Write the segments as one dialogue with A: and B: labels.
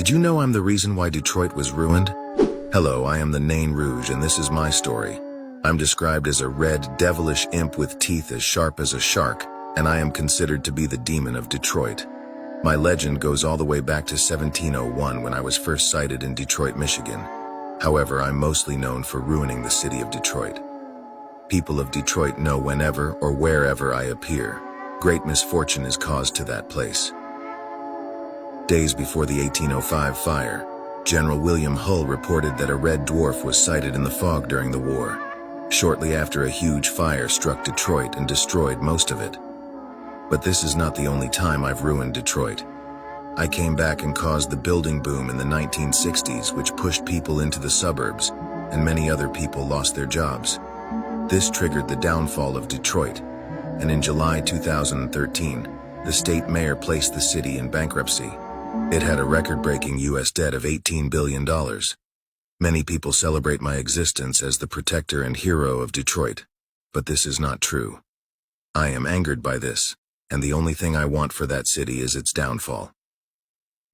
A: Did you know I'm the reason why Detroit was ruined? Hello, I am the Nain Rouge, and this is my story. I'm described as a red, devilish imp with teeth as sharp as a shark, and I am considered to be the demon of Detroit. My legend goes all the way back to 1701 when I was first sighted in Detroit, Michigan. However, I'm mostly known for ruining the city of Detroit. People of Detroit know whenever or wherever I appear, great misfortune is caused to that place. Days before the 1805 fire, General William Hull reported that a red dwarf was sighted in the fog during the war, shortly after a huge fire struck Detroit and destroyed most of it. But this is not the only time I've ruined Detroit. I came back and caused the building boom in the 1960s, which pushed people into the suburbs, and many other people lost their jobs. This triggered the downfall of Detroit, and in July 2013, the state mayor placed the city in bankruptcy. It had a record-breaking U.S. debt of $18 billion. Many people celebrate my existence as the protector and hero of Detroit, but this is not true. I am angered by this, and the only thing I want for that city is its downfall.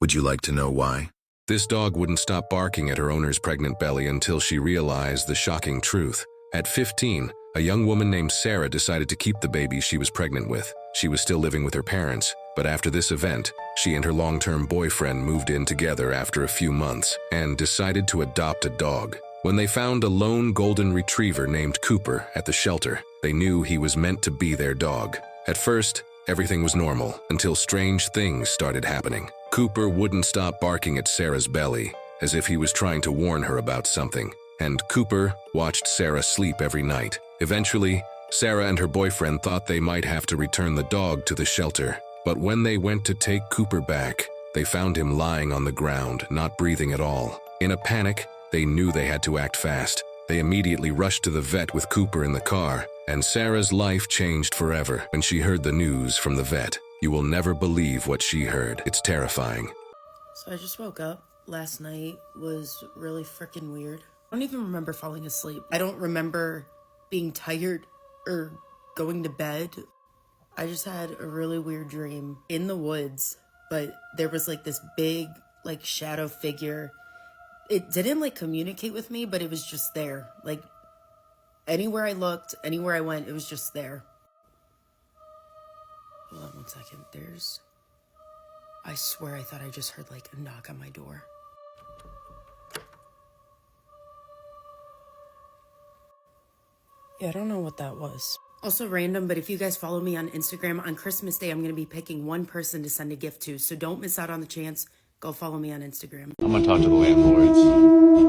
A: Would you like to know why?
B: This dog wouldn't stop barking at her owner's pregnant belly until she realized the shocking truth. At 15, a young woman named Sarah decided to keep the baby she was pregnant with. She was still living with her parents, but after this event, she and her long-term boyfriend moved in together after a few months and decided to adopt a dog. When they found a lone golden retriever named Cooper at the shelter, they knew he was meant to be their dog. At first, everything was normal until strange things started happening. Cooper wouldn't stop barking at Sarah's belly, as if he was trying to warn her about something, and Cooper watched Sarah sleep every night. Eventually, Sarah and her boyfriend thought they might have to return the dog to the shelter, but when they went to take Cooper back, they found him lying on the ground, not breathing at all. In a panic, they knew they had to act fast. They immediately rushed to the vet with Cooper in the car, and Sarah's life changed forever when she heard the news from the vet. You will never believe what she heard. It's terrifying.
C: So I just woke up. Last night was really freaking weird. I don't even remember falling asleep. I don't remember being tired or going to bed. I just had a really weird dream in the woods, but there was like this big like shadow figure. It didn't like communicate with me, but it was just there. Like anywhere I looked, anywhere I went, it was just there. Hold on 1 second. I swear I thought I just heard like a knock on my door. Yeah, I don't know what that was. Also random, but if you guys follow me on Instagram, on Christmas Day, I'm going to be picking one person to send a gift to. So don't miss out on the chance. Go follow me on Instagram.
D: I'm going to talk to the landlords.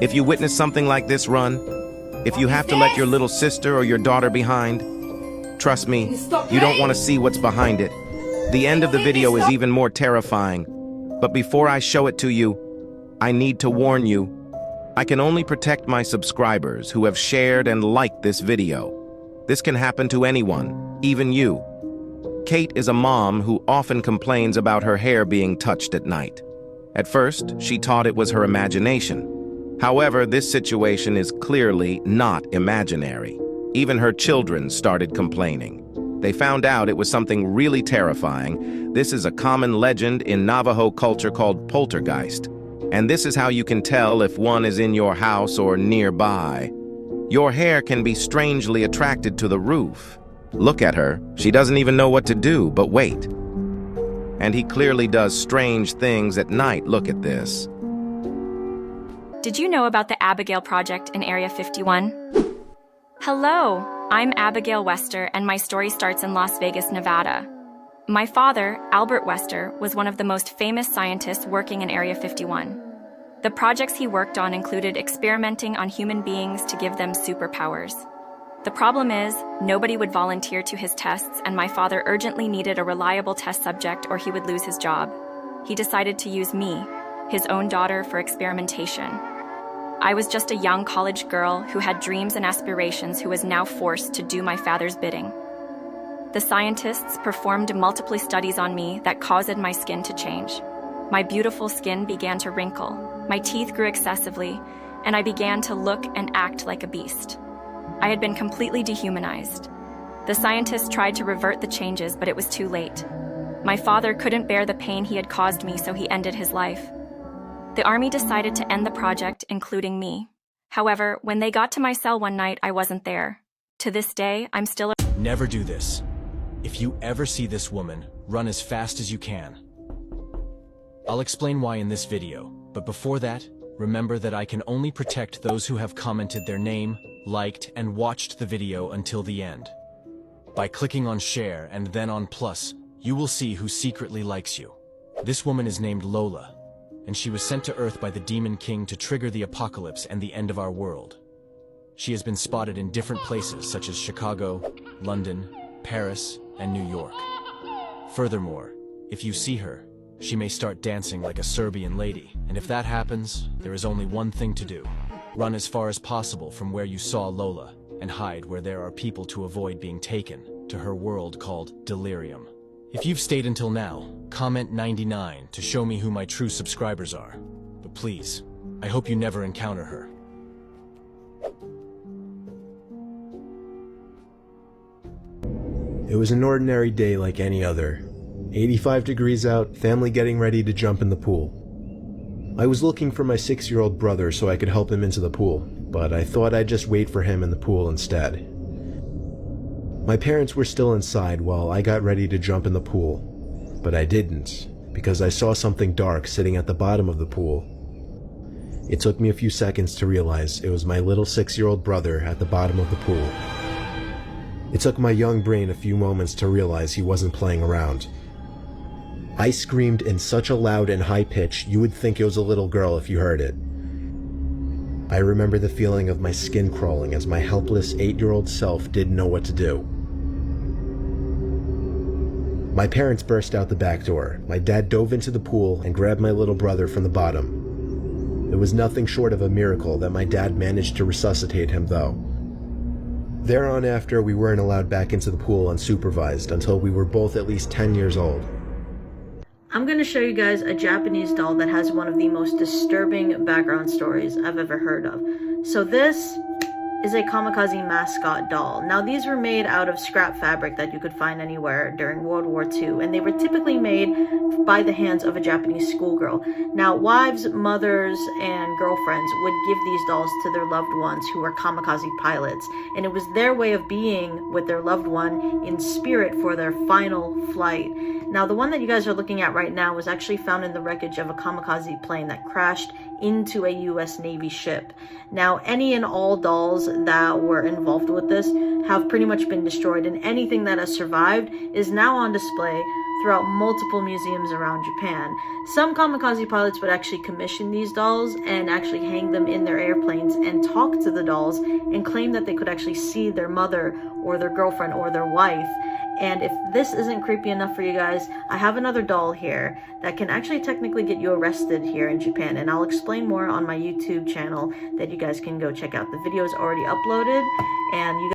E: If you witness something like this, run. If you have to let your little sister or your daughter behind, trust me, you don't want to see what's behind it. The end of the video is even more terrifying. But before I show it to you, I need to warn you. I can only protect my subscribers who have shared and liked this video. This can happen to anyone, even you. Kate is a mom who often complains about her hair being touched at night. At first, she thought it was her imagination. However, this situation is clearly not imaginary. Even her children started complaining. They found out it was something really terrifying. This is a common legend in Navajo culture called poltergeist. And this is how you can tell if one is in your house or nearby. Your hair can be strangely attracted to the roof. Look at her. She doesn't even know what to do, but wait. And he clearly does strange things at night. Look at this.
F: Did you know about the Abigail Project in Area 51? Hello, I'm Abigail Wester, and my story starts in Las Vegas, Nevada. My father, Albert Wester, was one of the most famous scientists working in Area 51. The projects he worked on included experimenting on human beings to give them superpowers. The problem is, nobody would volunteer to his tests, and my father urgently needed a reliable test subject or he would lose his job. He decided to use me, his own daughter, for experimentation. I was just a young college girl who had dreams and aspirations who was now forced to do my father's bidding. The scientists performed multiple studies on me that caused my skin to change. My beautiful skin began to wrinkle, my teeth grew excessively, and I began to look and act like a beast. I had been completely dehumanized. The scientists tried to revert the changes, but it was too late. My father couldn't bear the pain he had caused me, so he ended his life. The army decided to end the project, including me. However, when they got to my cell one night, I wasn't there. To this day, I'm still
G: Never do this. If you ever see this woman, run as fast as you can. I'll explain why in this video, but before that, remember that I can only protect those who have commented their name, liked, and watched the video until the end. By clicking on share and then on plus, you will see who secretly likes you. This woman is named Lola, and she was sent to Earth by the Demon King to trigger the apocalypse and the end of our world. She has been spotted in different places such as Chicago, London, Paris, and New York. Furthermore, if you see her, she may start dancing like a Serbian lady, and if that happens, there is only one thing to do. Run as far as possible from where you saw Lola, and hide where there are people to avoid being taken to her world called Delirium. If you've stayed until now, comment 99 to show me who my true subscribers are. But please, I hope you never encounter her.
H: It was an ordinary day like any other. 85 degrees out, family getting ready to jump in the pool. I was looking for my 6-year-old brother so I could help him into the pool, but I thought I'd just wait for him in the pool instead. My parents were still inside while I got ready to jump in the pool, but I didn't, because I saw something dark sitting at the bottom of the pool. It took me a few seconds to realize it was my little 6-year-old brother at the bottom of the pool. It took my young brain a few moments to realize he wasn't playing around. I screamed in such a loud and high pitch you would think it was a little girl if you heard it. I remember the feeling of my skin crawling as my helpless 8-year-old self didn't know what to do. My parents burst out the back door. My dad dove into the pool and grabbed my little brother from the bottom. It was nothing short of a miracle that my dad managed to resuscitate him, though. Thereon after, we weren't allowed back into the pool unsupervised until we were both at least 10 years old.
I: I'm going to show you guys a Japanese doll that has one of the most disturbing background stories I've ever heard of. So this is a kamikaze mascot doll. Now these were made out of scrap fabric that you could find anywhere during World War II, and they were typically made by the hands of a Japanese schoolgirl. Now wives, mothers, and girlfriends would give these dolls to their loved ones who were kamikaze pilots, and it was their way of being with their loved one in spirit for their final flight. Now the one that you guys are looking at right now was actually found in the wreckage of a kamikaze plane that crashed into a US Navy ship. Now any and all dolls that were involved with this have pretty much been destroyed, and anything that has survived is now on display throughout multiple museums around Japan. Some kamikaze pilots would actually commission these dolls and actually hang them in their airplanes and talk to the dolls and claim that they could actually see their mother or their girlfriend or their wife. And if this isn't creepy enough for you guys, I have another doll here that can actually technically get you arrested here in Japan, and I'll explain more on my YouTube channel that you guys can go check out. The video is already uploaded, and you